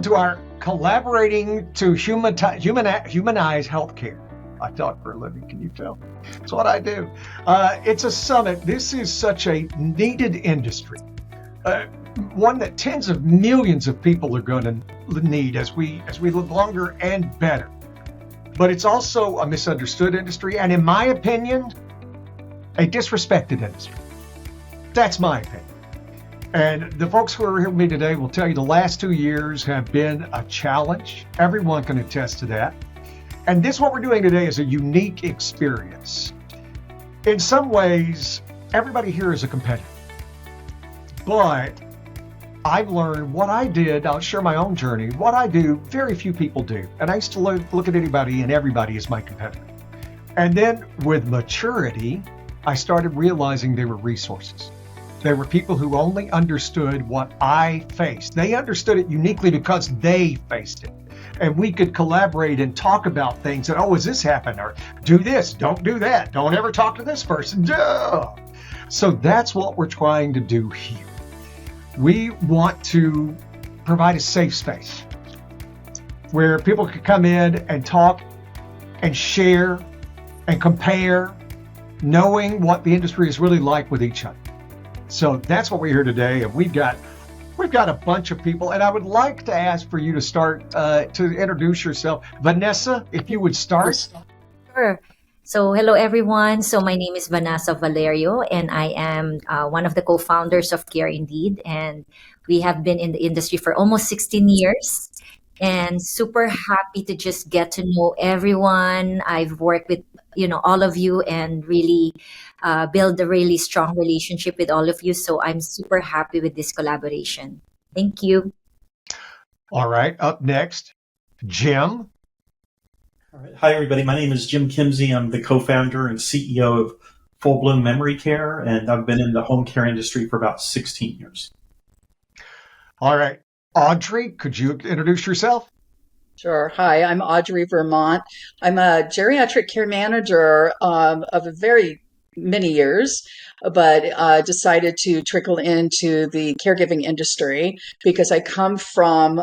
Welcome to our collaborating to humanize healthcare. I talk for a living, can you tell? It's what I do. It's a summit. This is such a needed industry, one that tens of millions of people are going to need as we live longer and better. But it's also a misunderstood industry, and in my opinion, a disrespected industry. That's my opinion. And the folks who are here with me today will tell you the last 2 years have been a challenge. Everyone can attest to that. And this, what we're doing today, is a unique experience. In some ways, everybody here is a competitor. But I've learned what I did, I'll share my own journey, what I do, very few people do. And I used to look at anybody and everybody as my competitor. And then with maturity, I started realizing they were resources. There were people who only understood what I faced. They understood it uniquely because they faced it. And we could collaborate and talk about things that, oh, has this happened? Or do this, don't do that. Don't ever talk to this person. Duh. So that's what we're trying to do here. We want to provide a safe space where people can come in and talk and share and compare, knowing what the industry is really like with each other. So that's what we're here today, and we've got a bunch of people, and I would like to ask for you to start to introduce yourself. Vanessa, if you would start. Sure. So hello everyone. So my name is Vanessa Valerio, and I am one of the co-founders of Care Indeed, and we have been in the industry for almost 16 years. And super happy to just get to know everyone. I've worked with all of you and really build a really strong relationship with all of you. So I'm super happy with this collaboration. Thank you. All right. Up next, Jim. All right. Hi, everybody. My name is Jim Kimzey. I'm the co-founder and CEO of Full Bloom Memory Care, and I've been in the home care industry for about 16 years. All right. Audrey, could you introduce yourself? Sure. Hi, I'm Audrey, Vermont. I'm a geriatric care manager of a very many years, but decided to trickle into the caregiving industry because I come from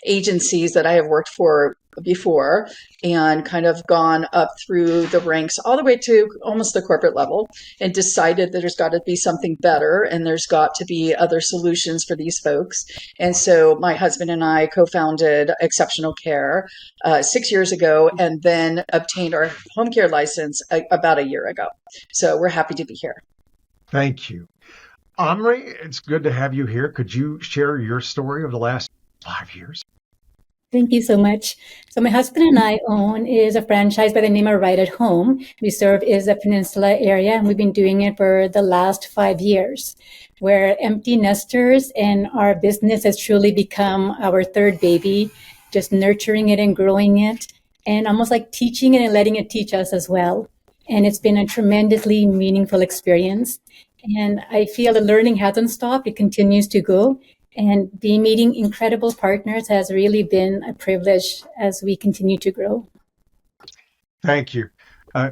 agencies that I have worked for before and kind of gone up through the ranks all the way to almost the corporate level and decided that there's got to be something better and there's got to be other solutions for these folks. And so my husband and I co-founded Exceptional Care 6 years ago and then obtained our home care license about a year ago. So we're happy to be here. Thank you. Amri, it's good to have you here. Could you share your story of the last 5 years? Thank you so much. So my husband and I own is a franchise by the name of Right at Home. We serve is the Peninsula area, and we've been doing it for the last 5 years. We're empty nesters, and our business has truly become our third baby, just nurturing it and growing it, and almost like teaching it and letting it teach us as well. And it's been a tremendously meaningful experience. And I feel the learning hasn't stopped. It continues to go. And being meeting incredible partners has really been a privilege as we continue to grow. Thank you.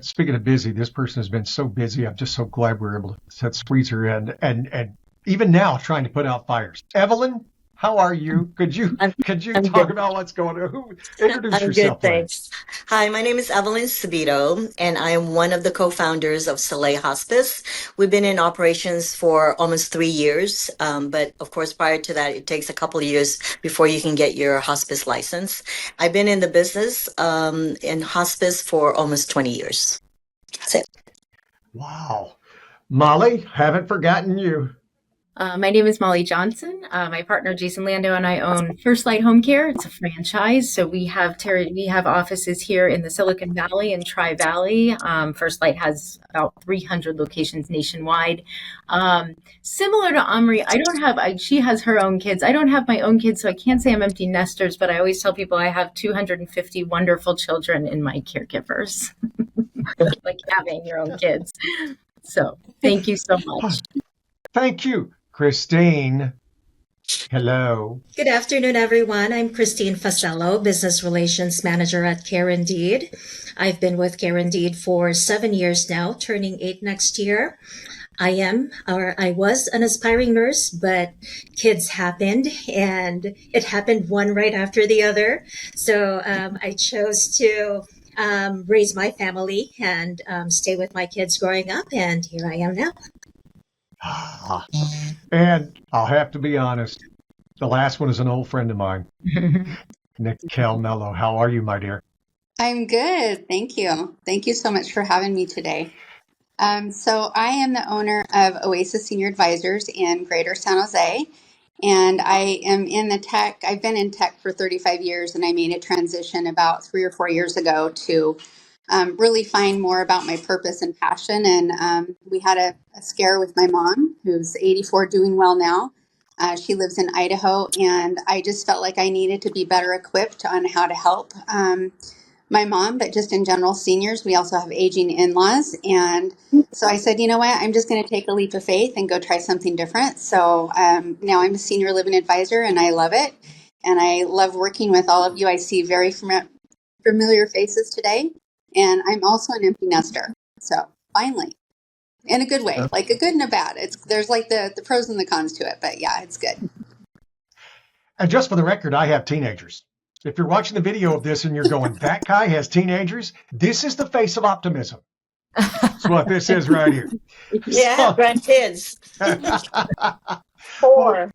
Speaking of busy, this person has been so busy. I'm just so glad we're able to squeeze her in, and even now trying to put out fires. Evelyn, how are you? Could you I'm talk good. about what's going on? Introduce I'm yourself, good, thanks. Hi, my name is Evelyn Subido, and I am one of the co-founders of Soleil Hospice. We've been in operations for almost 3 years, but of course, prior to that, it takes a couple of years before you can get your hospice license. I've been in the business in hospice for almost 20 years. That's it. Wow. Molly, haven't forgotten you. My name is Molly Johnson. My partner Jason Lando and I own FirstLight Home Care. It's a franchise, so we have offices here in the Silicon Valley and Tri Valley. FirstLight has about 300 locations nationwide. Similar to Amri, she has her own kids. I don't have my own kids, so I can't say I'm empty nesters. But I always tell people I have 250 wonderful children in my caregivers, like having your own kids. So thank you so much. Thank you. Kristine, hello. Good afternoon, everyone. I'm Kristine Facelo, Business Relations Manager at Care Indeed. I've been with Care Indeed for 7 years now, turning 8 next year. I was an aspiring nurse, but kids happened and it happened one right after the other. So I chose to raise my family and stay with my kids growing up. And here I am now. And I'll have to be honest, the last one is an old friend of mine, Nickell Melo. How are you, my dear? I'm good. Thank you. Thank you so much for having me today. So I am the owner of Oasis Senior Advisors in Greater San Jose, and I am in the tech. I've been in tech for 35 years, and I made a transition about 3 or 4 years ago to really find more about my purpose and passion. And we had a scare with my mom, who's 84, doing well now. She lives in Idaho, and I just felt like I needed to be better equipped on how to help my mom, but just in general, seniors. We also have aging in-laws. And so I said, you know what, I'm just going to take a leap of faith and go try something different. So now I'm a senior living advisor and I love it. And I love working with all of you. I see very familiar faces today. And I'm also an empty nester. So finally, in a good way, like a good and a bad. There's like the pros and the cons to it, but yeah, it's good. And just for the record, I have teenagers. If you're watching the video of this and you're going, that guy has teenagers, this is the face of optimism. That's what this is right here. Yeah, grandkids. 4.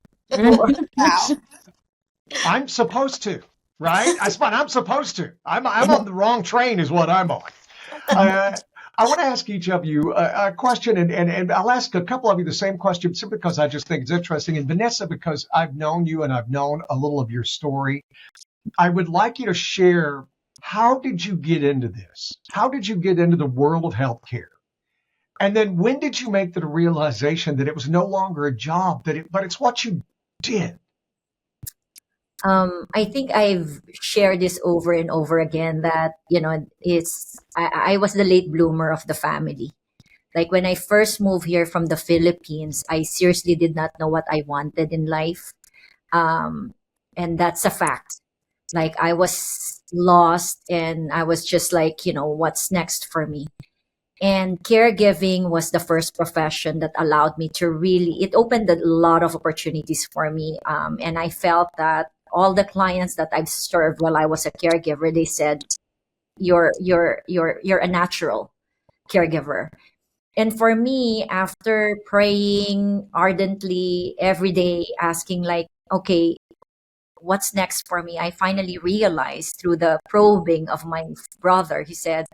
Wow. I'm supposed to, right? I'm supposed to. I'm on the wrong train is what I'm on. I want to ask each of you a question, and I'll ask a couple of you the same question simply because I just think it's interesting. And Vanessa, because I've known you and I've known a little of your story, I would like you to share, how did you get into this? How did you get into the world of healthcare? And then when did you make the realization that it was no longer a job, but it's what you did? I think I've shared this over and over again that, I was the late bloomer of the family. Like when I first moved here from the Philippines, I seriously did not know what I wanted in life. And that's a fact. Like I was lost and I was just like, what's next for me? And caregiving was the first profession that allowed me to it opened a lot of opportunities for me. And I felt that all the clients that I've served while I was a caregiver, they said, you're a natural caregiver. And for me, after praying ardently every day, asking like, okay, what's next for me? I finally realized through the probing of my brother, he said,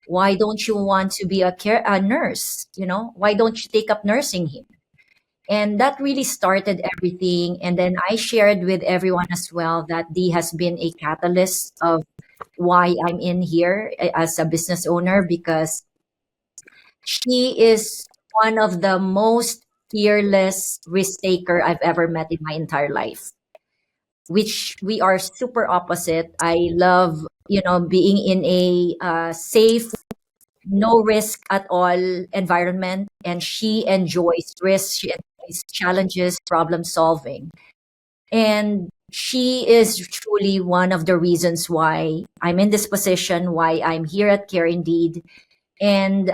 why don't you want to be a nurse? Why don't you take up nursing here? And that really started everything. And then I shared with everyone as well that Dee has been a catalyst of why I'm in here as a business owner, because she is one of the most fearless risk taker I've ever met in my entire life, which we are super opposite. I love, being in a safe, no risk at all environment. And she enjoys risk. She enjoys challenges, problem solving. And she is truly one of the reasons why I'm in this position, why I'm here at Care Indeed. And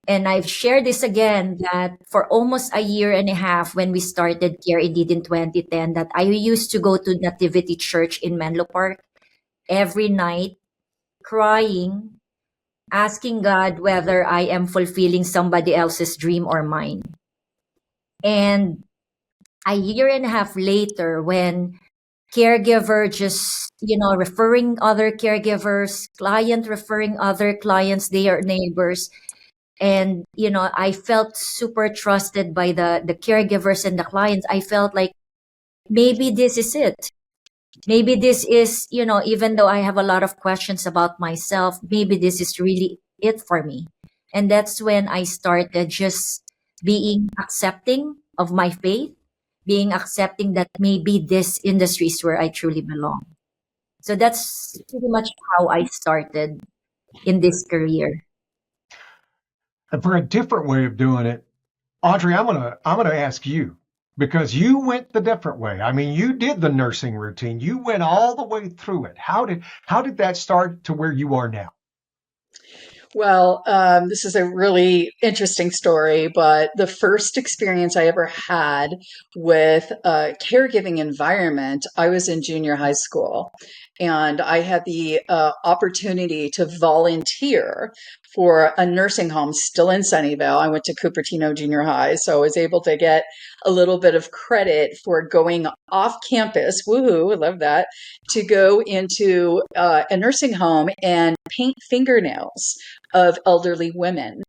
I've shared this again that for almost a year and a half when we started Care Indeed in 2010, that I used to go to Nativity Church in Menlo Park every night, crying, asking God whether I am fulfilling somebody else's dream or mine. And a year and a half later, when caregiver just, referring other caregivers, client referring other clients, their neighbors, and, I felt super trusted by the caregivers and the clients. I felt like maybe this is it. Maybe this is, even though I have a lot of questions about myself, maybe this is really it for me. And that's when I started just being accepting of my faith, being accepting that maybe this industry is where I truly belong. So that's pretty much how I started in this career. And for a different way of doing it, Audrey, I'm gonna ask you, because you went the different way. I mean, you did the nursing routine. You went all the way through it. How did that start to where you are now? Well, this is a really interesting story, but the first experience I ever had with a caregiving environment, I was in junior high school, and I had the opportunity to volunteer for a nursing home still in Sunnyvale. I went to Cupertino Junior High, so I was able to get a little bit of credit for going off campus. Woohoo, I love that. To go into a nursing home and paint fingernails of elderly women.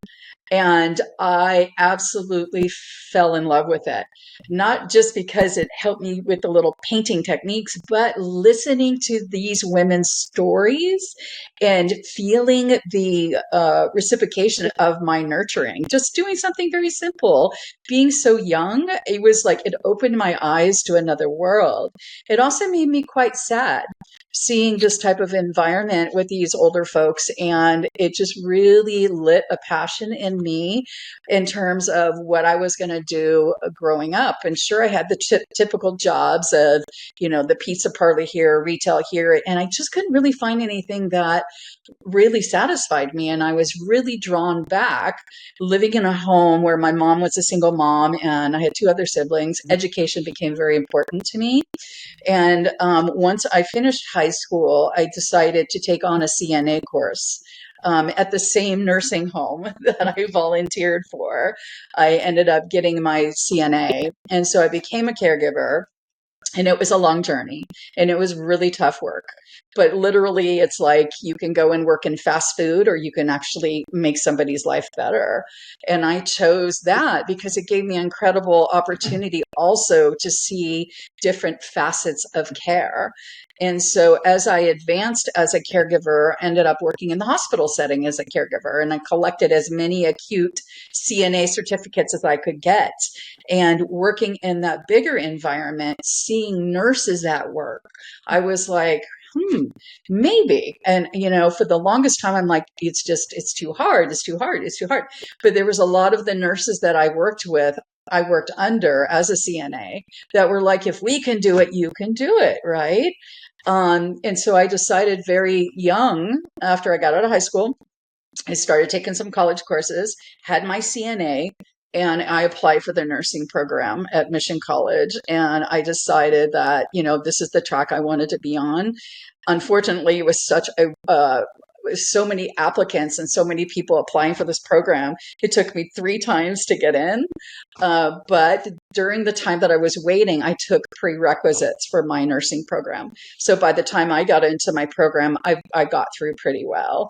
And I absolutely fell in love with it. Not just because it helped me with the little painting techniques, but listening to these women's stories and feeling the reciprocation of my nurturing. Just doing something very simple. Being so young, it was like it opened my eyes to another world. It also made me quite sad seeing this type of environment with these older folks, and it just really lit a passion in me in terms of what I was going to do growing up. And sure, I had the typical jobs of, the pizza parlor here, retail here, and I just couldn't really find anything that really satisfied me. And I was really drawn back living in a home where my mom was a single mom and I had two other siblings. Education became very important to me. And once I finished high school, I decided to take on a CNA course. At the same nursing home that I volunteered for, I ended up getting my CNA. And so I became a caregiver. And it was a long journey and it was really tough work. But literally, it's like you can go and work in fast food or you can actually make somebody's life better. And I chose that because it gave me an incredible opportunity also to see different facets of care. And so as I advanced as a caregiver, I ended up working in the hospital setting as a caregiver, and I collected as many acute CNA certificates as I could get. And working in that bigger environment, seeing nurses at work, I was like, maybe. And, for the longest time, I'm like, it's too hard. It's too hard. It's too hard. But there was a lot of the nurses that I worked under as a CNA that were like, if we can do it, you can do it. Right. And so I decided very young, after I got out of high school, I started taking some college courses, had my CNA, and I applied for the nursing program at Mission College. And I decided that, this is the track I wanted to be on. Unfortunately, it was so many applicants and so many people applying for this program. It took me 3 times to get in. But during the time that I was waiting, I took prerequisites for my nursing program. So by the time I got into my program, I got through pretty well.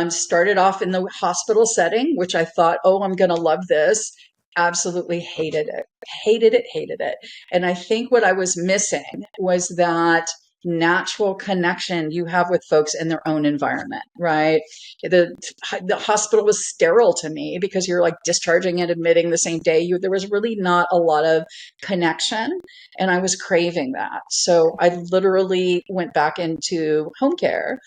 Started off in the hospital setting, which I thought, I'm going to love this. Absolutely hated it. Hated it. And I think what I was missing was that natural connection you have with folks in their own environment, right? The hospital was sterile to me because you're like discharging and admitting the same day. There was really not a lot of connection, and I was craving that. So I literally went back into home care.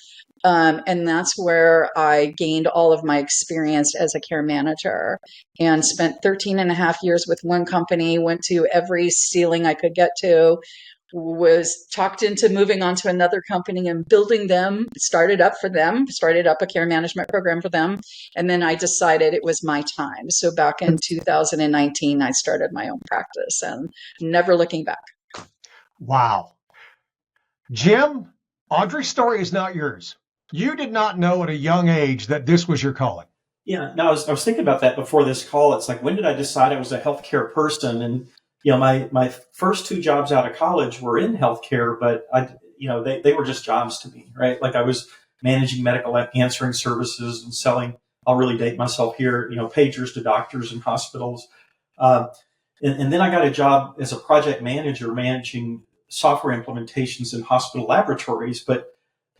And that's where I gained all of my experience as a care manager and spent 13 and a half years with one company, went to every ceiling I could get to, was talked into moving on to another company and building them, started up a care management program for them. And then I decided it was my time. So back in 2019, I started my own practice and never looking back. Wow. Jim, Audrey's story is not yours. You did not know at a young age that this was your calling. Yeah, no, I was thinking about that before this call. It's like, when did I decide I was a healthcare person? And, my first 2 jobs out of college were in healthcare, but they were just jobs to me, right? Like I was managing medical answering services and selling, I'll really date myself here, pagers to doctors and hospitals. And then I got a job as a project manager managing software implementations in hospital laboratories. But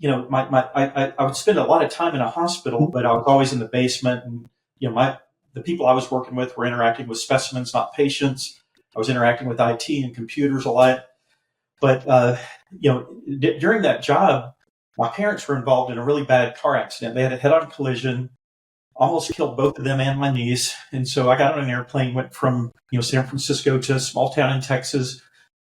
I would spend a lot of time in a hospital, but I was always in the basement, and the people I was working with were interacting with specimens, not patients. I was interacting with IT and computers a lot. But during that job, my parents were involved in a really bad car accident. They had a head-on collision, almost killed both of them and my niece. And so I got on an airplane, went from San Francisco to a small town in Texas,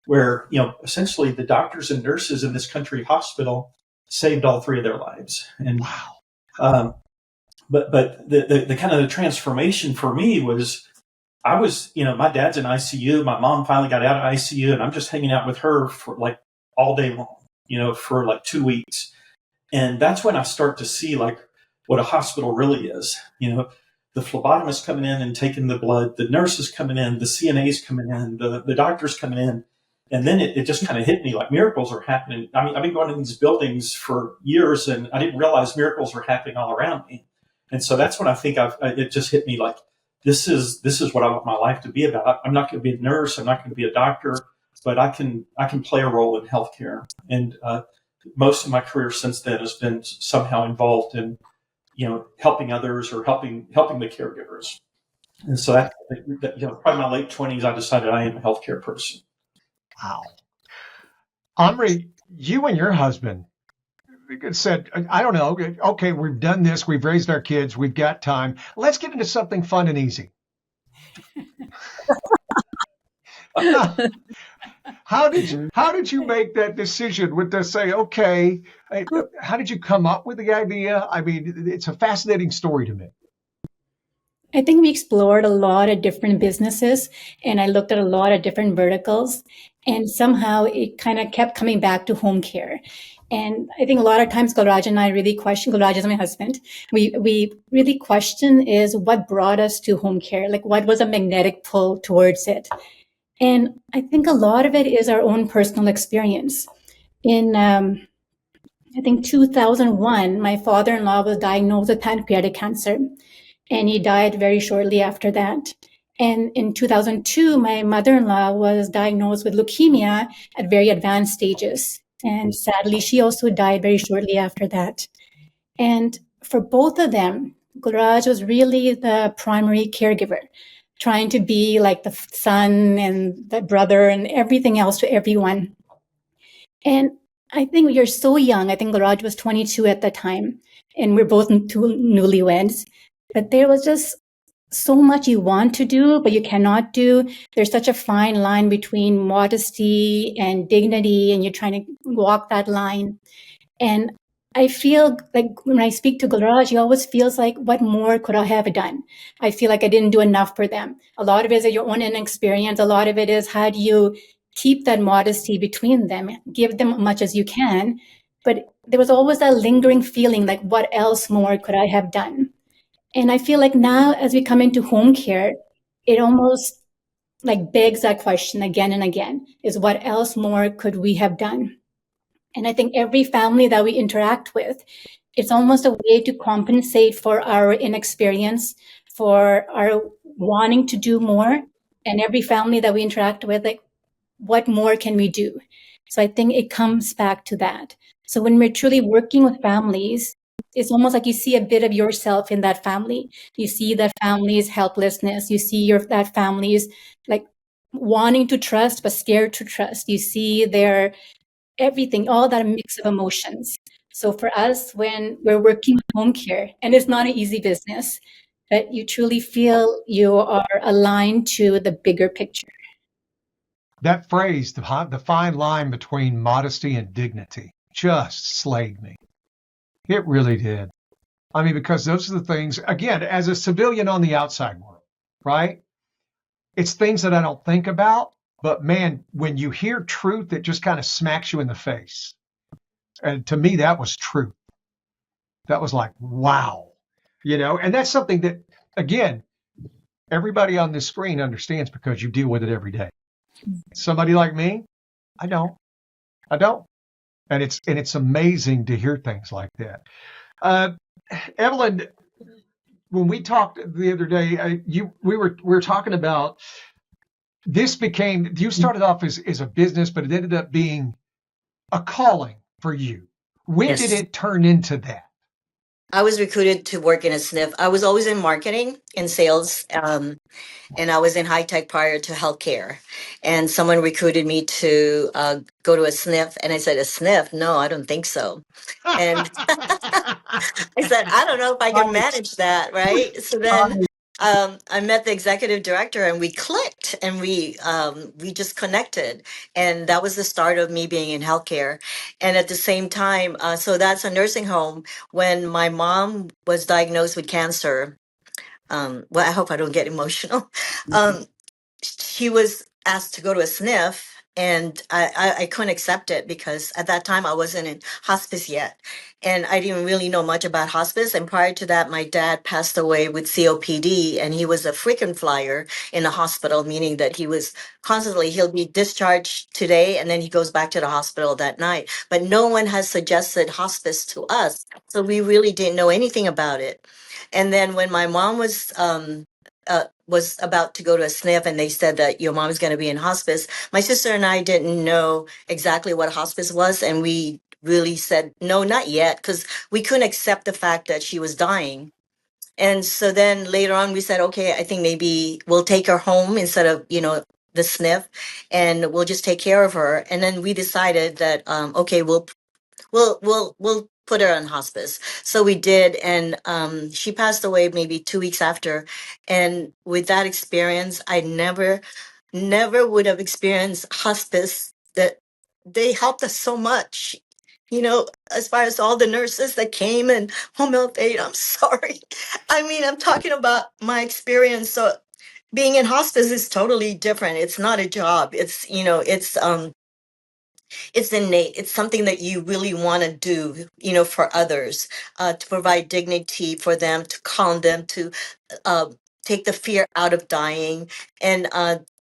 where essentially the doctors and nurses in this country hospital saved all 3 of their lives. And wow. but the kind of the transformation for me was, I was, my dad's in ICU. My mom finally got out of ICU, and I'm just hanging out with her for like all day long, for like 2 weeks. And that's when I start to see like what a hospital really is. The phlebotomist coming in and taking the blood, the nurses coming in, the CNAs coming in, the doctors coming in. And then it just kind of hit me like miracles are happening. I mean, I've been going to these buildings for years, and I didn't realize miracles were happening all around me. And so that's when I think it just hit me like, this is what I want my life to be about. I'm not going to be a nurse. I'm not going to be a doctor, but I can play a role in healthcare. And most of my career since then has been somehow involved in, helping others or helping the caregivers. And so that probably my late 20s, I decided I am a healthcare person. Wow. Amri, you and your husband said, I don't know, okay, we've done this, we've raised our kids, we've got time. Let's get into something fun and easy. How did you make that decision with to say, okay, how did you come up with the idea? I mean, it's a fascinating story to me. I think we explored a lot of different businesses, and I looked at a lot of different verticals, and somehow it kind of kept coming back to home care. And I think a lot of times Gulraj and I really question, Gulraj is my husband, we really question is what brought us to home care, like what was a magnetic pull towards it. And I think a lot of it is our own personal experience. In, I think 2001, my father-in-law was diagnosed with pancreatic cancer, and he died very shortly after that. And in 2002, my mother-in-law was diagnosed with leukemia at very advanced stages. And sadly, she also died very shortly after that. And for both of them, Gulraj was really the primary caregiver, trying to be like the son and the brother and everything else to everyone. And I think you're so young. I think Gulraj was 22 at the time, and we're both two newlyweds. But there was just so much you want to do, but you cannot do. There's such a fine line between modesty and dignity, and you're trying to walk that line. And I feel like when I speak to Gulraj, he always feels like, what more could I have done? I feel like I didn't do enough for them. A lot of it is your own inexperience. A lot of it is how do you keep that modesty between them, give them as much as you can. But there was always that lingering feeling like, what else more could I have done? And I feel like now as we come into home care, it almost like begs that question again and again, is what else more could we have done? And I think every family that we interact with, it's almost a way to compensate for our inexperience, for our wanting to do more. And every family that we interact with, like, what more can we do? So I think it comes back to that. So when we're truly working with families, it's almost like you see a bit of yourself in that family. You see that family's helplessness. You see that family's like wanting to trust, but scared to trust. You see their everything, all that mix of emotions. So for us, when we're working with home care, and it's not an easy business, but you truly feel you are aligned to the bigger picture. That phrase, the fine line between modesty and dignity, just slayed me. It really did. I mean, because those are the things, again, as a civilian on the outside world, right? It's things that I don't think about, but man, when you hear truth, it just kind of smacks you in the face. And to me, that was truth. That was like, wow, and that's something that, again, everybody on this screen understands because you deal with it every day. Somebody like me, I don't. And it's amazing to hear things like that. Evelyn, when we talked the other day, we were talking about this you started off as a business, but it ended up being a calling for you. When Yes. did it turn into that? I was recruited to work in a SNF. I was always in marketing and sales, and I was in high tech prior to healthcare. And someone recruited me to go to a SNF, and I said, "A SNF? No, I don't think so." And I said, "I don't know if I can manage that, right?" So then I met the executive director and we clicked and we just connected. And that was the start of me being in healthcare. And at the same time, so that's a nursing home. When my mom was diagnosed with cancer, well, I hope I don't get emotional. Um, she was asked to go to a sniff and I couldn't accept it because at that time I wasn't in hospice yet and I didn't really know much about hospice. And prior to that, my dad passed away with COPD and he was a frequent flyer in the hospital, meaning that he was constantly, he'll be discharged today and then he goes back to the hospital that night. But no one has suggested hospice to us. So we really didn't know anything about it. And then when my mom was about to go to a sniff and they said that your mom's going to be in hospice. My sister and I didn't know exactly what hospice was. And we really said, no, not yet, because we couldn't accept the fact that she was dying. And so then later on, we said, okay, I think maybe we'll take her home instead of, the sniff and we'll just take care of her. And then we decided that, okay, we'll put her on hospice. So we did, and she passed away maybe 2 weeks after. And with that experience, I never would have experienced hospice. That they helped us so much. As far as all the nurses that came and home health aide, I'm sorry. I mean, I'm talking about my experience. So being in hospice is totally different. It's not a job. It's innate. It's something that you really want to do, for others, to provide dignity for them, to calm them, to uh, take the fear out of dying. And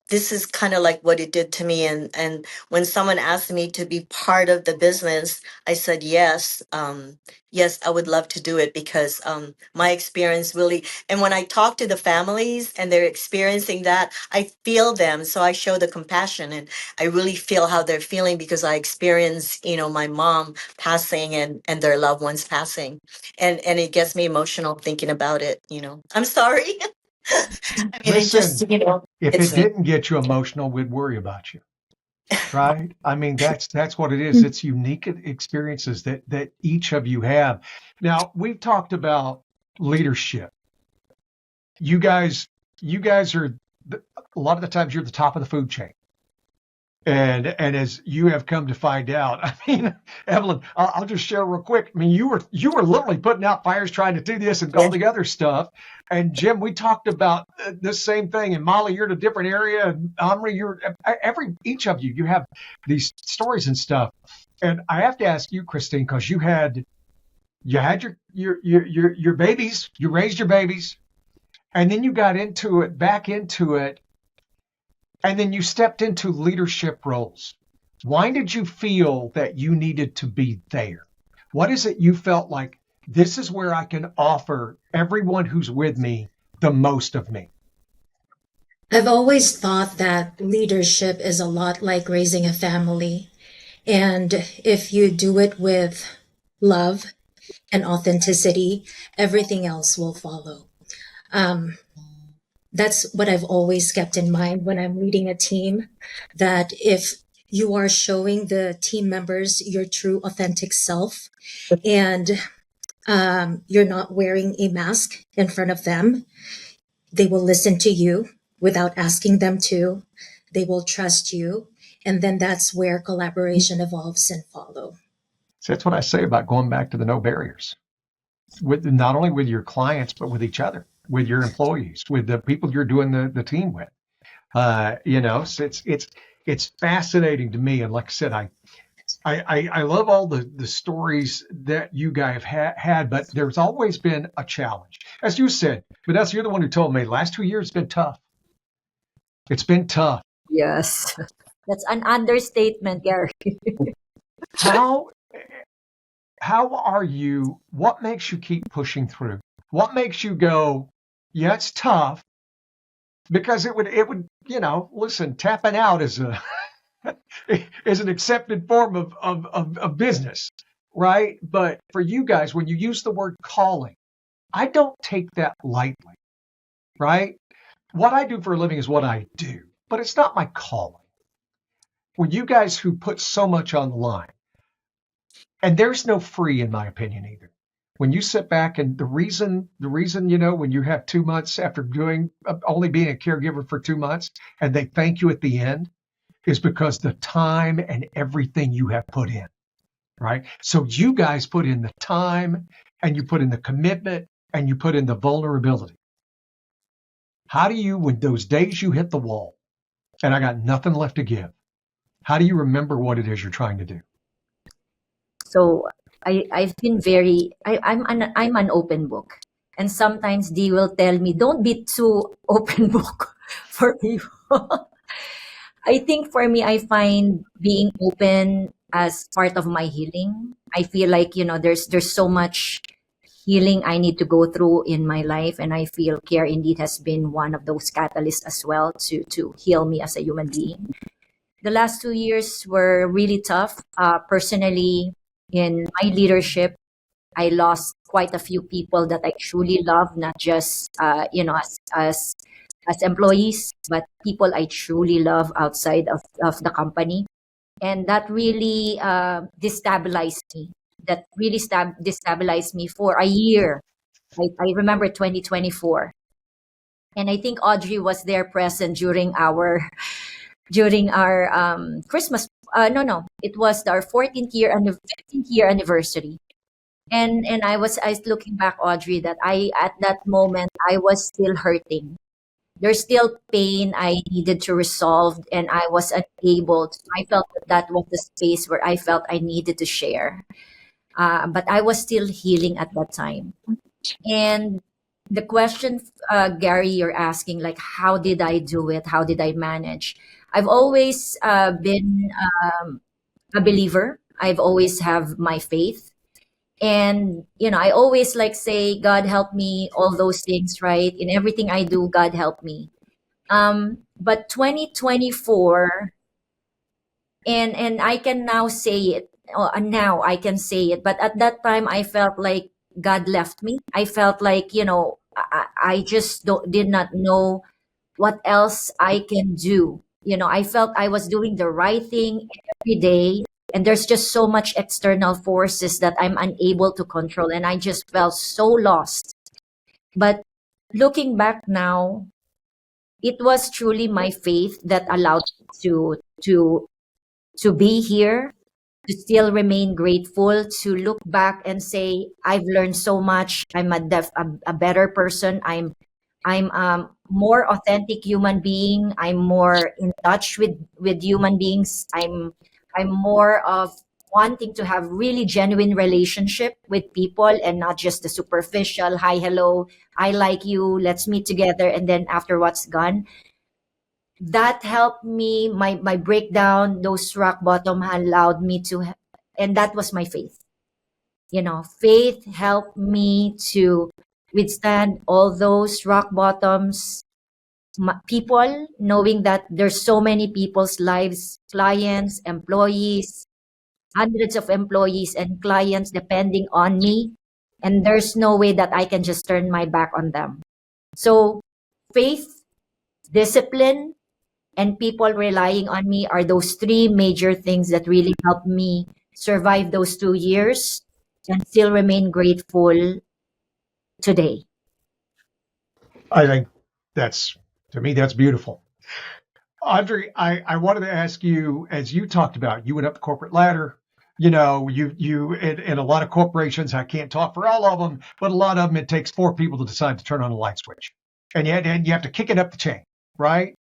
this is kind of like what it did to me. And when someone asked me to be part of the business, I said yes. Yes, I would love to do it because my experience really. And when I talk to the families and they're experiencing that, I feel them. So I show the compassion and I really feel how they're feeling because I experience, my mom passing and their loved ones passing and it gets me emotional thinking about it. I'm sorry. I mean, it just, Listen, if it's it me. didn't get you emotional, we'd worry about you, right? I mean, that's what it is. It's unique experiences that each of you have. Now, we've talked about leadership. You guys, are a lot of the times you're the top of the food chain. And as you have come to find out, I mean, Evelyn, I'll just share real quick. I mean, you were literally putting out fires trying to do this and all Yeah. the other stuff. And Jim, we talked about this same thing. And Molly, you're in a different area. And Amri, each of you have these stories and stuff. And I have to ask you, Kristine, because you had your babies, you raised your babies, and then you got back into it. And then you stepped into leadership roles. Why did you feel that you needed to be there? What is it you felt like this is where I can offer everyone who's with me the most of me? I've always thought that leadership is a lot like raising a family. And if you do it with love and authenticity, everything else will follow. Um, that's what I've always kept in mind when I'm leading a team, that if you are showing the team members your true authentic self and you're not wearing a mask in front of them, they will listen to you without asking them to. They will trust you. And then that's where collaboration evolves and follow. So that's what I say about going back to the no barriers, with not only with your clients, but with each other, with your employees, with the people you're doing the team with. So it's fascinating to me. And like I said, I love all the stories that you guys have had, but there's always been a challenge. As you said, Vanessa, you're the one who told me the last 2 years has been tough. It's been tough. Yes. That's an understatement, Gary. How are you? What makes you keep pushing through? What makes you go, yeah, it's tough? Because it would, listen, tapping out is is an accepted form of business, right? But for you guys, when you use the word calling, I don't take that lightly, right? What I do for a living is what I do, but it's not my calling. When you guys who put so much on the line, and there's no free, in my opinion, either. When you sit back, and the reason, when you have 2 months after only being a caregiver for 2 months, and they thank you at the end, is because the time and everything you have put in, right? So you guys put in the time, and you put in the commitment, and you put in the vulnerability. How do you, when those days you hit the wall and I got nothing left to give, how do you remember what it is you're trying to do? So I've been I'm an open book. And sometimes they will tell me, don't be too open book for people. I think for me, I find being open as part of my healing. I feel like, there's so much healing I need to go through in my life. And I feel Care Indeed has been one of those catalysts as well to heal me as a human being. The last 2 years were really tough. Personally, in my leadership, I lost quite a few people that I truly love, not just, as employees, but people I truly love outside of the company. And that really destabilized me. That really destabilized me for a year. I remember 2024. And I think Audrey was there present during our Christmas. No, it was our 14th year and the 15th year anniversary. And I was looking back, Audrey, that at that moment I was still hurting. There's still pain I needed to resolve, and I was unable to. I felt that was the space where I felt I needed to share. But I was still healing at that time. And the question, Gary, you're asking, like, how did I do it? How did I manage? I've always been a believer. I've always have my faith. And, I always like say, God help me, all those things, right? In everything I do, God help me. But 2024, and I can now say it, now I can say it. But at that time, I felt like God left me. I felt like, I just did not know what else I can do. I felt I was doing the right thing every day. And there's just so much external forces that I'm unable to control. And I just felt so lost. But looking back now, it was truly my faith that allowed me to be here, to still remain grateful, to look back and say, I've learned so much. I'm a better person. I'm more authentic human being. I'm more in touch with human beings. I'm more of wanting to have really genuine relationship with people and not just the superficial, hi, hello, I like you, let's meet together, and then afterwards gone. That helped me, my breakdown, those rock bottom allowed me to, and that was my faith. Faith helped me to withstand all those rock bottoms. People, knowing that there's so many people's lives, clients, employees, hundreds of employees and clients depending on me, and there's no way that I can just turn my back on them. So faith, discipline, and people relying on me are those three major things that really helped me survive those 2 years and still remain grateful today. I think to me, that's beautiful. Audrey, I wanted to ask you, as you talked about, you went up the corporate ladder. You in a lot of corporations, I can't talk for all of them, but a lot of them, it takes 4 people to decide to turn on a light switch. And you have to kick it up the chain, right?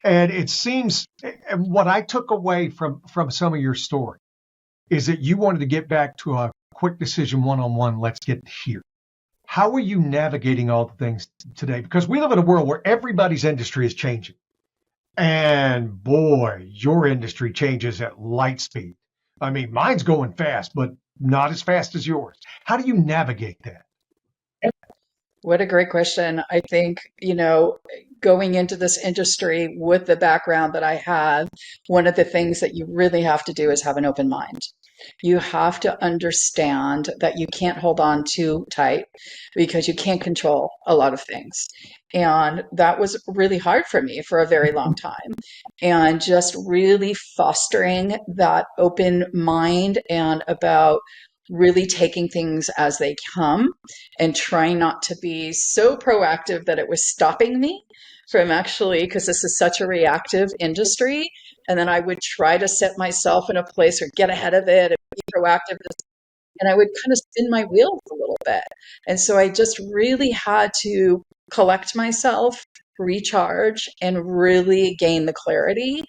And it seems, and what I took away from some of your story is that you wanted to get back to a quick decision one-on-one, let's get here. How are you navigating all the things today? Because we live in a world where everybody's industry is changing. And boy, your industry changes at light speed. I mean, mine's going fast, but not as fast as yours. How do you navigate that? What a great question. I think, going into this industry with the background that I have, one of the things that you really have to do is have an open mind. You have to understand that you can't hold on too tight because you can't control a lot of things. And that was really hard for me for a very long time. And just really fostering that open mind and about really taking things as they come and trying not to be so proactive that it was stopping me from actually, because this is such a reactive industry. And then I would try to set myself in a place or get ahead of it and be proactive. And I would kind of spin my wheels a little bit. And so I just really had to collect myself, recharge, and really gain the clarity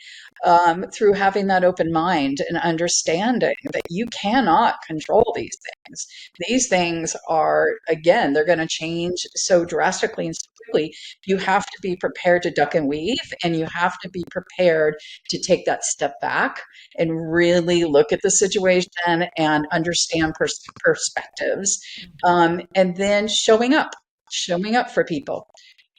through having that open mind and understanding that you cannot control these things. These things are, again, they're going to change so drastically and so quickly. You have to be prepared to duck and weave, and you have to be prepared to take that step back and really look at the situation and understand perspectives. And then showing up for people.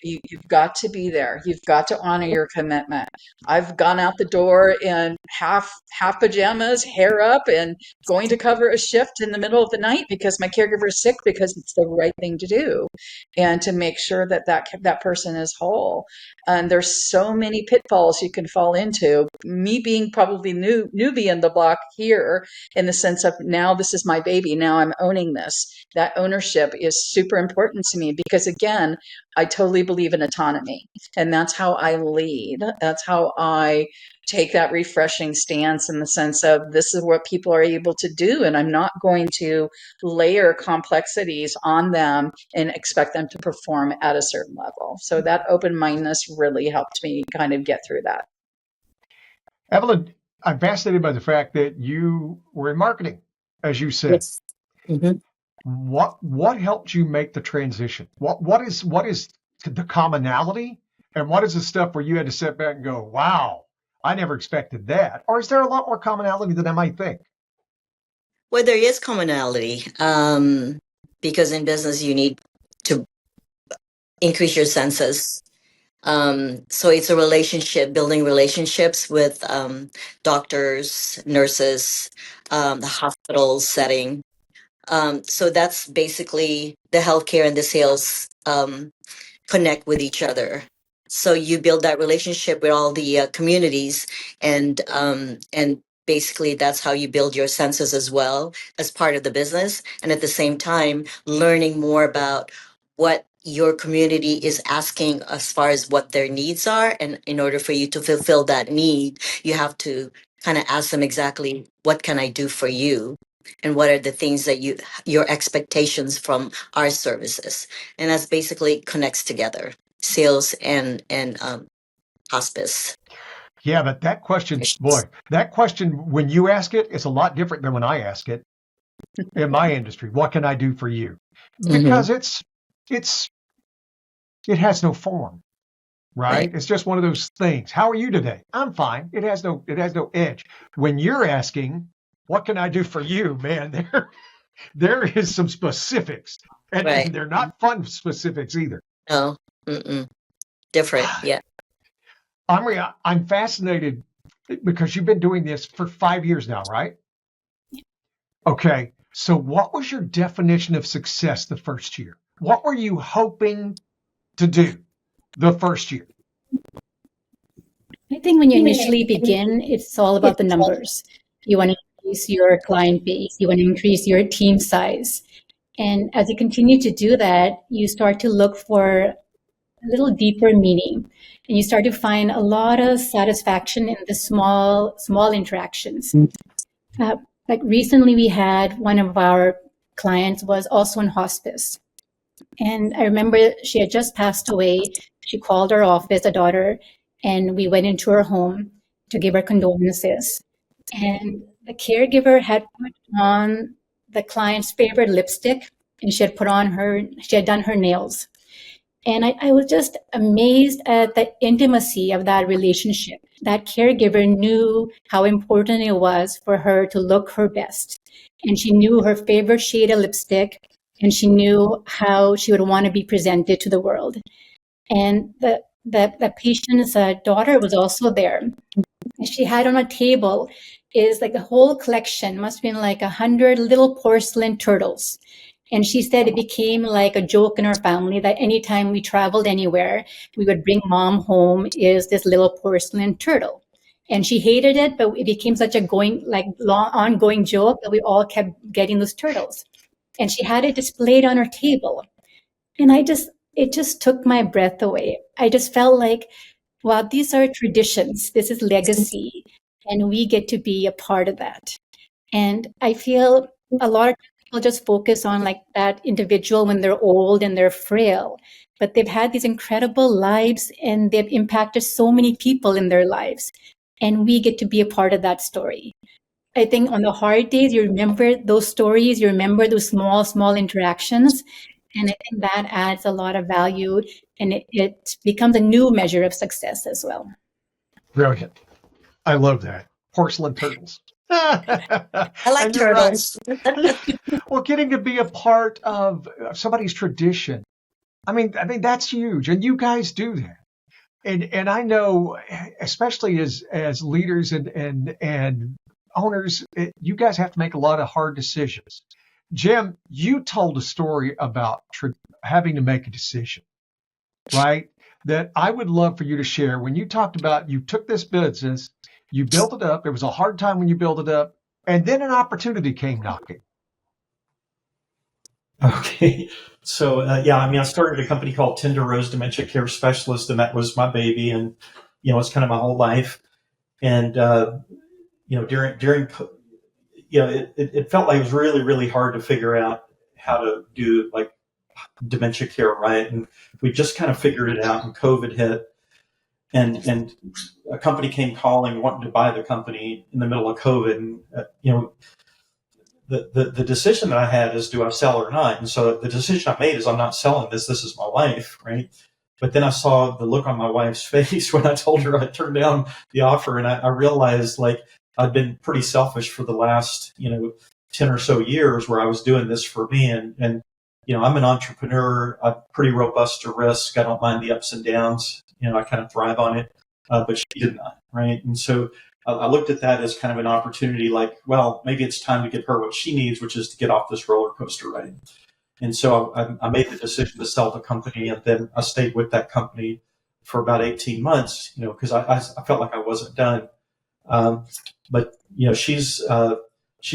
You've got to be there. You've got to honor your commitment. I've gone out the door in half pajamas, hair up, and going to cover a shift in the middle of the night because my caregiver is sick, because it's the right thing to do, and to make sure that that person is whole. And there's so many pitfalls you can fall into. Me being probably newbie in the block here, in the sense of, now this is my baby. Now I'm owning this. That ownership is super important to me, because again, I totally believe in autonomy, and that's how I lead. That's how I take that refreshing stance, in the sense of, this is what people are able to do, and I'm not going to layer complexities on them and expect them to perform at a certain level. So that open-mindedness really helped me kind of get through that. Evelyn, I'm fascinated by the fact that you were in marketing, as you said. Yes. Mm-hmm. What helped you make the transition? What is the commonality, and what is the stuff where you had to sit back and go, wow, I never expected that? Or is there a lot more commonality than I might think? Well, there is commonality, because in business you need to increase your senses. So it's a relationship, building relationships with doctors, nurses, the hospital setting. So that's basically the healthcare and the sales connect with each other. So you build that relationship with all the communities, and basically that's how you build your senses as well, as part of the business, and at the same time learning more about what your community is asking as far as what their needs are. And in order for you to fulfill that need, you have to kind of ask them exactly, what can I do for you? And what are the things that your expectations from our services? And that's basically connects together, sales and hospice. Yeah, but that question, when you ask it, it's a lot different than when I ask it in my industry. What can I do for you? Because it has no form, right? It's just one of those things. How are you today? I'm fine. It has no edge. When you're asking, what can I do for you, man? There is some specifics, and they're not fun specifics either. No, different. Yeah. Amri, I'm fascinated because you've been doing this for 5 years now, right? Okay. So what was your definition of success the first year? What were you hoping to do the first year? I think when you initially begin, it's all about the numbers. You want to increase your client base, you want to increase your team size. And as you continue to do that, you start to look for a little deeper meaning. And you start to find a lot of satisfaction in the small interactions. Like recently we had one of our clients was also in hospice. And I remember she had just passed away. She called our office, a daughter, and we went into her home to give her condolences. And the caregiver had put on the client's favorite lipstick, and she had done her nails. And I was just amazed at the intimacy of that relationship. That caregiver knew how important it was for her to look her best. And she knew her favorite shade of lipstick, and she knew how she would want to be presented to the world. And the patient's daughter was also there. And she had on a table is like the whole collection, must have been like 100 little porcelain turtles. And she said it became like a joke in our family that anytime we traveled anywhere, we would bring mom home is this little porcelain turtle. And she hated it, but it became such a ongoing joke that we all kept getting those turtles. And she had it displayed on her table. And it just took my breath away. I just felt like, wow, these are traditions. This is legacy. And we get to be a part of that. And I feel a lot of people just focus on like that individual when they're old and they're frail, but they've had these incredible lives and they've impacted so many people in their lives. And we get to be a part of that story. I think on the hard days, you remember those stories, you remember those small interactions. And I think that adds a lot of value, and it becomes a new measure of success as well. Brilliant. I love that. Porcelain turtles. I like And you're right. turtles. Well, getting to be a part of somebody's tradition. I mean, that's huge. And you guys do that. And I know, especially as leaders and owners, you guys have to make a lot of hard decisions. Jim, you told a story about having to make a decision, right? That I would love for you to share. When you talked about you took this business, you built it up. It was a hard time when you built it up, and then an opportunity came knocking. Okay. So, I started a company called Tender Rose Dementia Care Specialist, and that was my baby. And, it's kind of my whole life. And, during it felt like it was really, really hard to figure out how to do like dementia care right. And we just kind of figured it out, and COVID hit. And a company came calling, wanting to buy the company in the middle of COVID. And, the decision that I had is, do I sell or not? And so the decision I made is, I'm not selling this. This is my life, right? But then I saw the look on my wife's face when I told her I turned down the offer, and I realized like I'd been pretty selfish for the last 10 or so years, where I was doing this for me. And I'm an entrepreneur. I'm pretty robust to risk. I don't mind the ups and downs. I kind of thrive on it, but she did not, right? And so I looked at that as kind of an opportunity, like, well, maybe it's time to give her what she needs, which is to get off this roller coaster ride. And so I made the decision to sell the company, and then I stayed with that company for about 18 months, because I felt like I wasn't done. But she's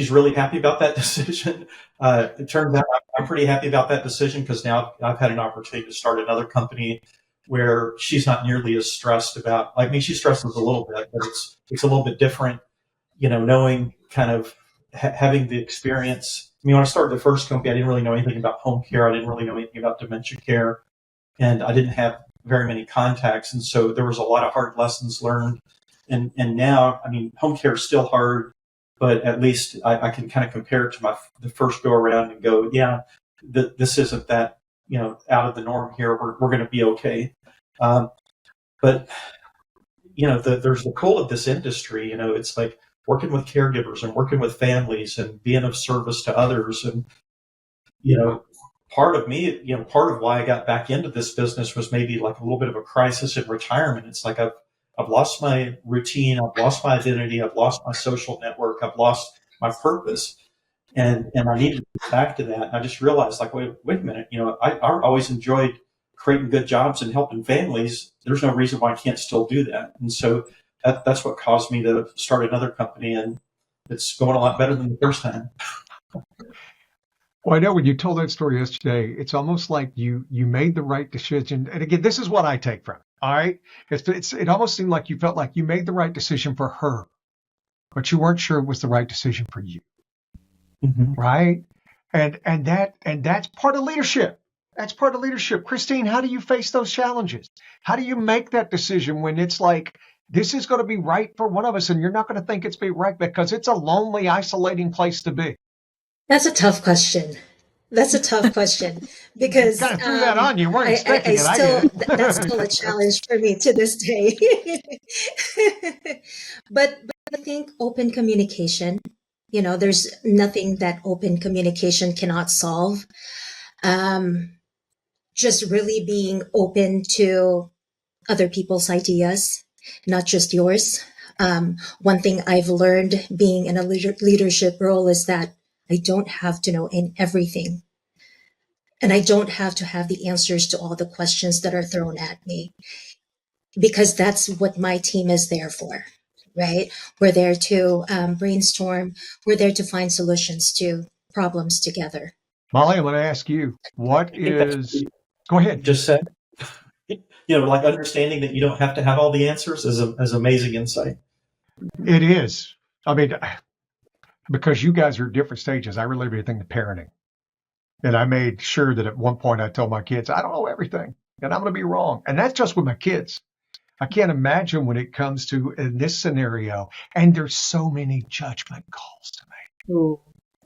really happy about that decision. It turns out I'm pretty happy about that decision, because now I've had an opportunity to start another company where she's not nearly as stressed about. I mean, she stresses a little bit, but it's a little bit different, knowing kind of having the experience. I mean, when I started the first company, I didn't really know anything about home care. I didn't really know anything about dementia care, and I didn't have very many contacts. And so there was a lot of hard lessons learned. And now, I mean, home care is still hard, but at least I can kind of compare it to the first go around and go, yeah, this isn't that, out of the norm here. We're going to be okay. But there's the cool of this industry. It's like working with caregivers and working with families and being of service to others. And part of me, part of why I got back into this business was maybe like a little bit of a crisis in retirement. It's like I've lost my routine, I've lost my identity, I've lost my social network, I've lost my purpose, and I needed to get back to that. And I just realized, like, wait a minute, I always enjoyed creating good jobs and helping families. There's no reason why I can't still do that. And so that's what caused me to start another company, and it's going a lot better than the first time. Well, I know when you told that story yesterday, it's almost like you made the right decision. And again, this is what I take from it. All right. It almost seemed like you felt like you made the right decision for her, but you weren't sure it was the right decision for you. Mm-hmm. Right. And that's part of leadership. That's part of leadership. Kristine, how do you face those challenges? How do you make that decision when it's like, this is going to be right for one of us, and you're not going to think it's be right because it's a lonely, isolating place to be? That's a tough question. Because kind of threw that on you. Weren't expecting it. still, I get it. that's still a challenge for me to this day. But I think open communication, there's nothing that open communication cannot solve. Just really being open to other people's ideas, not just yours. One thing I've learned being in a leadership role is that I don't have to know everything. And I don't have to have the answers to all the questions that are thrown at me, because that's what my team is there for. right? We're there to brainstorm. We're there to find solutions to problems together. Molly, I'm going to ask you, what I think that's what is, you go ahead. just said. Like understanding that you don't have to have all the answers is amazing insight. It is. I mean, because you guys are at different stages. I relate everything to parenting. And I made sure that at one point I told my kids, I don't know everything and I'm going to be wrong. And that's just with my kids. I can't imagine when it comes to in this scenario. And there's so many judgment calls to make. Ooh.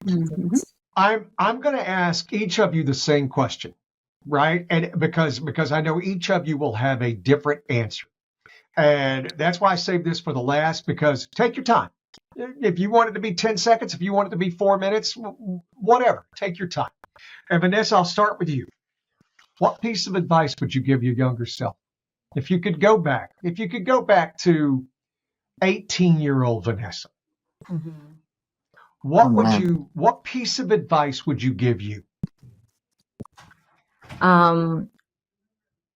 Mhm. I'm going to ask each of you the same question, right? And because I know each of you will have a different answer. And that's why I saved this for the last, because take your time. If you want it to be 10 seconds, if you want it to be 4 minutes, whatever, take your time. And Vanessa, I'll start with you. What piece of advice would you give your younger self? If you could go back to 18-year-old Vanessa, Mhm. what piece of advice would you give you?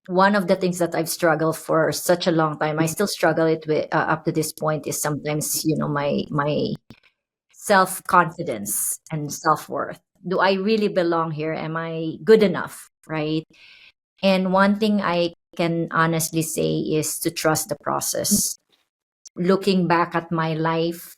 One of the things that I've struggled for such a long time, I still struggle it with up to this point, is sometimes my self confidence and self worth. Do I really belong here? Am I good enough? Right. And one thing I can honestly say is to trust the process. Looking back at my life,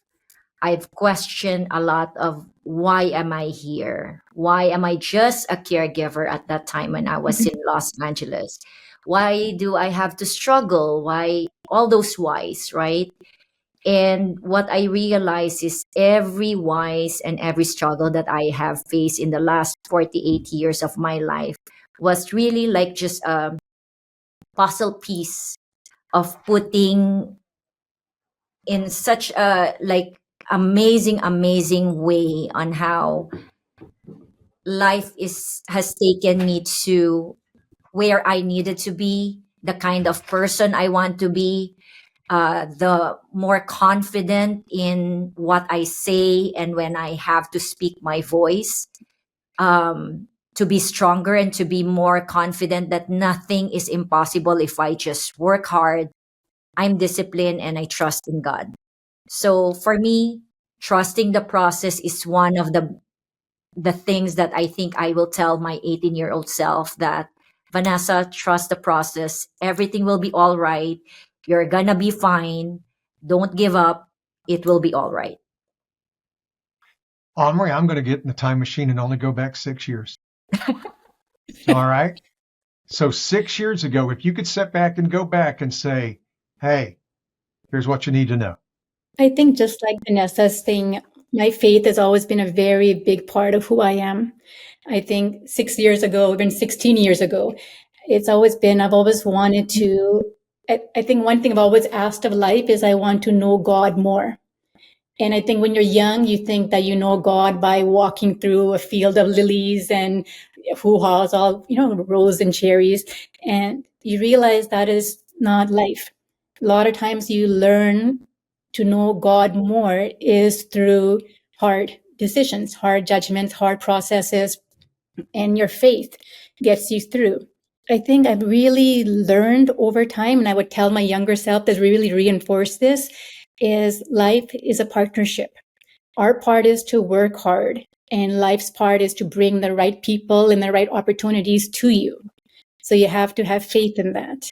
I've questioned a lot of why am I here? Why am I just a caregiver at that time when I was in Los Angeles? Why do I have to struggle? Why all those whys, right? And what I realize is every whys and every struggle that I have faced in the last 48 years of my life was really like just a puzzle piece of putting in such a like amazing way on how life is has taken me to where I needed to be, the kind of person I want to be, the more confident in what I say and when I have to speak my voice, to be stronger and to be more confident that nothing is impossible if I just work hard, I'm disciplined, and I trust in God. So for me, trusting the process is one of the things that I think I will tell my 18-year-old self, that Vanessa, trust the process. Everything will be all right. You're gonna be fine. Don't give up. It will be all right. Amri, I'm going to get in the time machine and only go back 6 years. All right. So 6 years ago, if you could sit back and go back and say, hey, here's what you need to know. I think just like Vanessa's thing, my faith has always been a very big part of who I am. I think 6 years ago, even 16 years ago, it's always been, I've always wanted to, I think one thing I've always asked of life is I want to know God more. And I think when you're young, you think that you know God by walking through a field of lilies and hoo-haws, all, rose and cherries. And you realize that is not life. A lot of times you learn to know God more is through hard decisions, hard judgments, hard processes, and your faith gets you through. I think I've really learned over time, and I would tell my younger self that really reinforce this, is life is a partnership. Our part is to work hard, and life's part is to bring the right people and the right opportunities to you. So you have to have faith in that.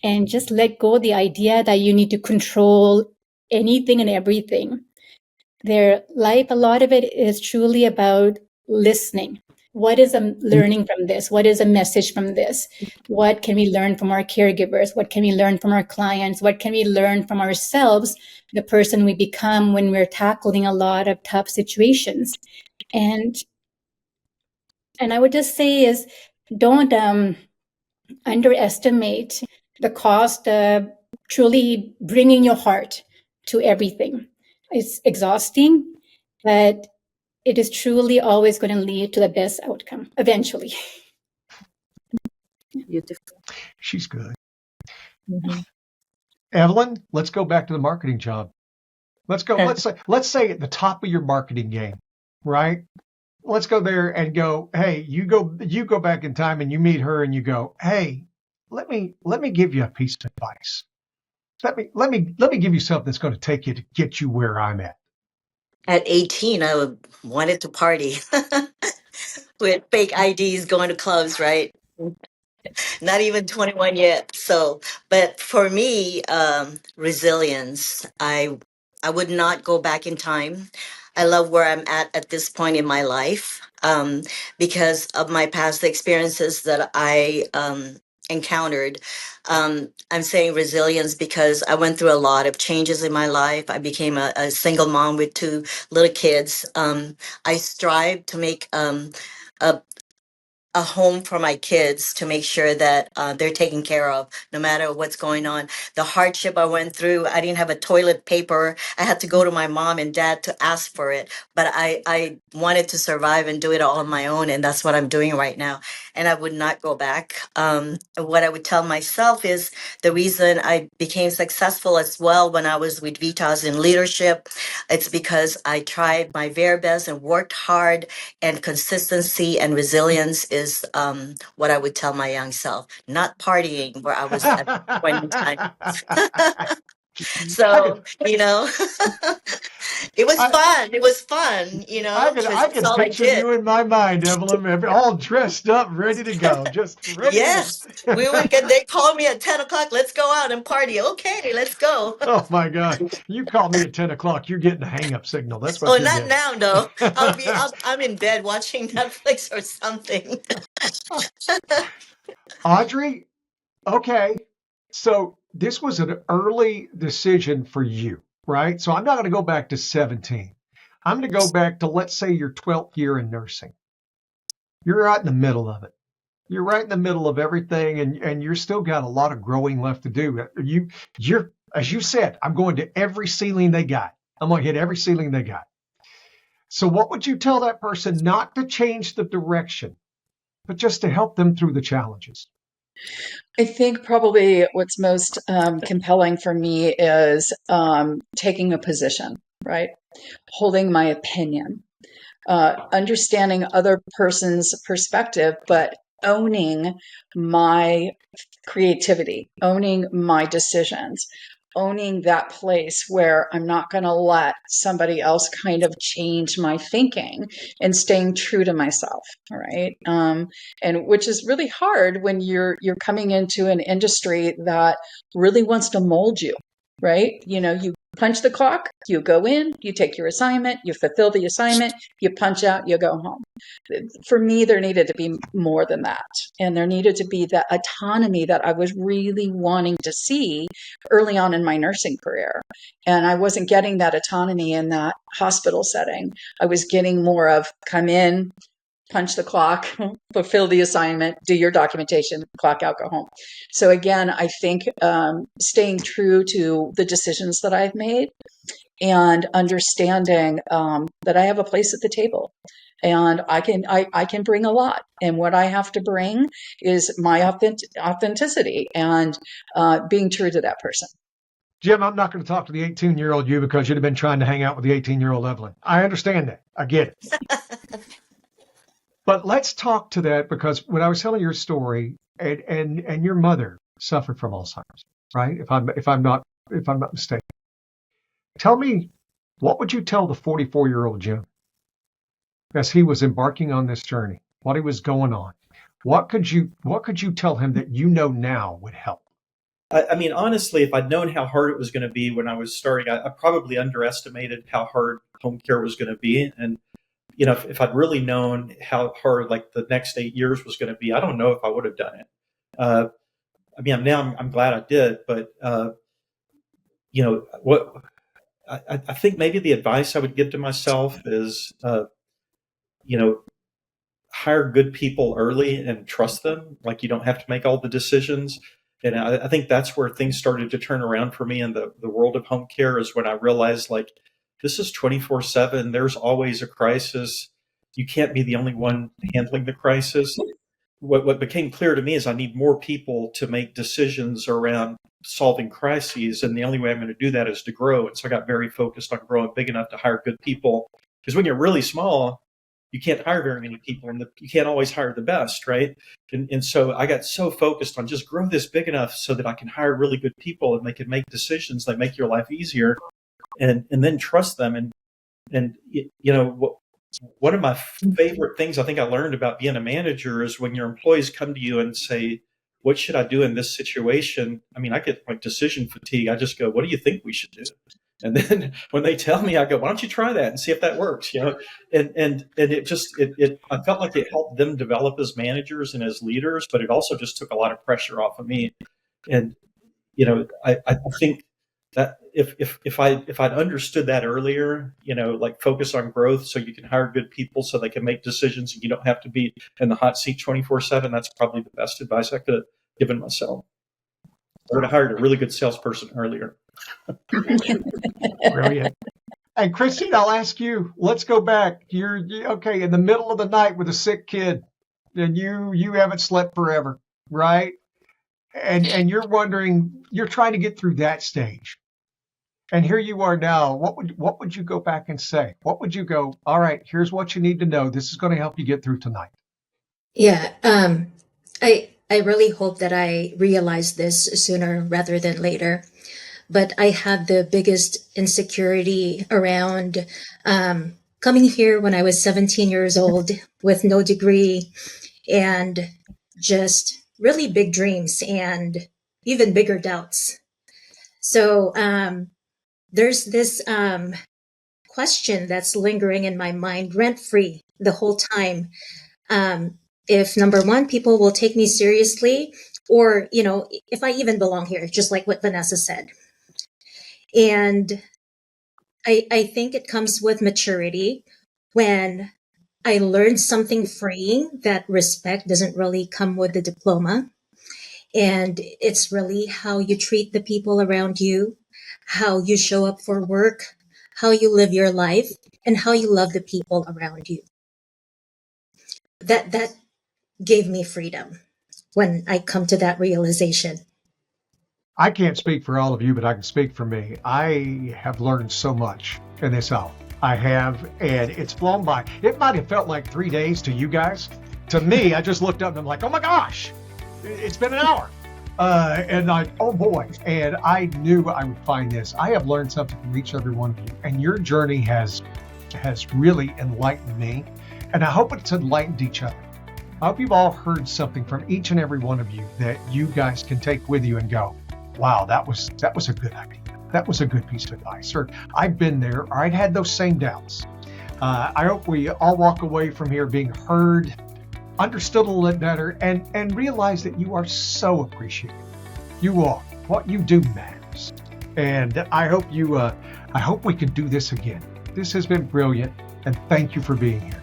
And just let go the idea that you need to control anything and everything. Their life, a lot of it is truly about listening. What is a learning from this? What is a message from this? What can we learn from our caregivers? What can we learn from our clients? What can we learn from ourselves, the person we become when we're tackling a lot of tough situations? And I would just say is don't underestimate the cost of truly bringing your heart to everything. It's exhausting, but it is truly always going to lead to the best outcome eventually. Beautiful. She's good. Mhm. Evelyn, let's go back to the marketing job. Let's go. Let's say at the top of your marketing game, right? Let's go there and go, hey, you go back in time and you meet her and you go, hey, let me give you a piece of advice. let me give you something that's going to take you to get you where I'm at. At 18, wanted to party with fake IDs, going to clubs, right? Not even 21 yet. So, but for me, resilience, I would not go back in time. I love where I'm at this point in my life, because of my past experiences that I encountered. I'm saying resilience because I went through a lot of changes in my life. I became a single mom with two little kids. I strive to make a a home for my kids, to make sure that they're taken care of no matter what's going on. The hardship I went through, I didn't have a toilet paper. I had to go to my mom and dad to ask for it. But I wanted to survive and do it all on my own. And that's what I'm doing right now. And I would not go back. What I would tell myself is the reason I became successful as well when I was with Vitas in leadership, it's because I tried my very best and worked hard, and consistency and resilience is what I would tell my young self, not partying where I was at that point in time. I could, So, it was I, fun. It was fun, I could, because I that's could all I picture did. you in my mind, Evelyn, all dressed up, ready to go, just ready Yes, we would to. get, they called me at 10 o'clock, let's go out and party. Okay, let's go. Oh my God! You call me at 10 o'clock, you're getting a hang-up signal. That's what Oh, you're not getting. now, no. I'm in bed watching Netflix or something. Audrey, okay. So this was an early decision for you, right? So I'm not going to go back to 17. I'm going to go back to, let's say, your 12th year in nursing. You're right in the middle of it. You're right in the middle of everything, and you're still got a lot of growing left to do. You're, as you said, I'm going to every ceiling they got. I'm going to hit every ceiling they got. So what would you tell that person, not to change the direction, but just to help them through the challenges? I think probably what's most compelling for me is taking a position, right? Holding my opinion, understanding other person's perspective, but owning my creativity, owning my decisions, owning that place where I'm not going to let somebody else kind of change my thinking, and staying true to myself. All right. And which is really hard when you're coming into an industry that really wants to mold you, right? You punch the clock, you go in, you take your assignment, you fulfill the assignment, you punch out, you go home. For me, there needed to be more than that. And there needed to be that autonomy that I was really wanting to see early on in my nursing career. And I wasn't getting that autonomy in that hospital setting. I was getting more of come in, punch the clock, fulfill the assignment, do your documentation, clock out, go home. So again, I think staying true to the decisions that I've made, and understanding that I have a place at the table, and I can bring a lot. And what I have to bring is my authenticity, and being true to that person. Jim, I'm not going to talk to the 18-year-old you because you'd have been trying to hang out with the 18-year-old Evelyn. I understand that. I get it. But let's talk to that, because when I was telling your story, and your mother suffered from Alzheimer's, right? If I'm not mistaken. Tell me, what would you tell the 44-year-old Jim as he was embarking on this journey? What he was going on? What could you tell him that now would help? I mean, honestly, if I'd known how hard it was going to be when I was starting, I probably underestimated how hard home care was going to be. And if I'd really known how hard like the next 8 years was going to be, I don't know if I would have done it. I mean, I'm glad I did, but what I think maybe the advice I would give to myself is, hire good people early and trust them. Like, you don't have to make all the decisions. And I think that's where things started to turn around for me in the world of home care, is when I realized, like, this is 24/7. There's always a crisis. You can't be the only one handling the crisis. What became clear to me is I need more people to make decisions around solving crises. And the only way I'm going to do that is to grow. And so I got very focused on growing big enough to hire good people. Because when you're really small, you can't hire very many people, and you can't always hire the best, right? And so I got so focused on just grow this big enough so that I can hire really good people and they can make decisions that make your life easier, and then trust them. And one of my favorite things I think I learned about being a manager is when your employees come to you and say, what should I do in this situation? I mean, I get like decision fatigue. I just go, what do you think we should do? And then when they tell me, I go, why don't you try that and see if that works? And I felt like it helped them develop as managers and as leaders, but it also just took a lot of pressure off of me. And, I think that if I'd understood that earlier, like focus on growth so you can hire good people so they can make decisions and you don't have to be in the hot seat 24/7, that's probably the best advice I could have given myself. I would have hired a really good salesperson earlier. Brilliant. And Kristine, I'll ask you, let's go back. You're okay in the middle of the night with a sick kid, and you haven't slept forever, right? And you're wondering, you're trying to get through that stage. And here you are now. What would you go back and say? What would you go, all right, here's what you need to know. This is going to help you get through tonight. Yeah, I really hope that I realized this sooner rather than later. But I had the biggest insecurity around coming here when I was 17 years old with no degree and just really big dreams and even bigger doubts. So there's this question that's lingering in my mind rent-free the whole time. If number one, people will take me seriously, or, if I even belong here, just like what Vanessa said. And I think it comes with maturity when I learned something freeing, that respect doesn't really come with the diploma. And it's really how you treat the people around you, how you show up for work, how you live your life, and how you love the people around you. That gave me freedom when I come to that realization. I can't speak for all of you, but I can speak for me. I have learned so much in this hour. I have, and it's flown by. It might have felt like 3 days to you guys. To me, I just looked up and I'm like, oh my gosh, it's been an hour. And oh boy, and I knew I would find this. I have learned something from each and every one of you, and your journey has really enlightened me, and I hope it's enlightened each other. I hope you've all heard something from each and every one of you that you guys can take with you and go, wow, that was a good idea. That was a good piece of advice. Or I've been there, or I'd had those same doubts. I hope we all walk away from here being heard, understood a little bit better, and realize that you are so appreciated. You are. What you do matters. And I hope we can do this again. This has been brilliant, and thank you for being here.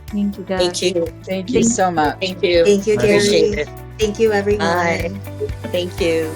Thank you, guys. Thank you. Thank you so much. Thank you. Thank you, Appreciate Gary. it. Thank you, everyone. Bye. Thank you.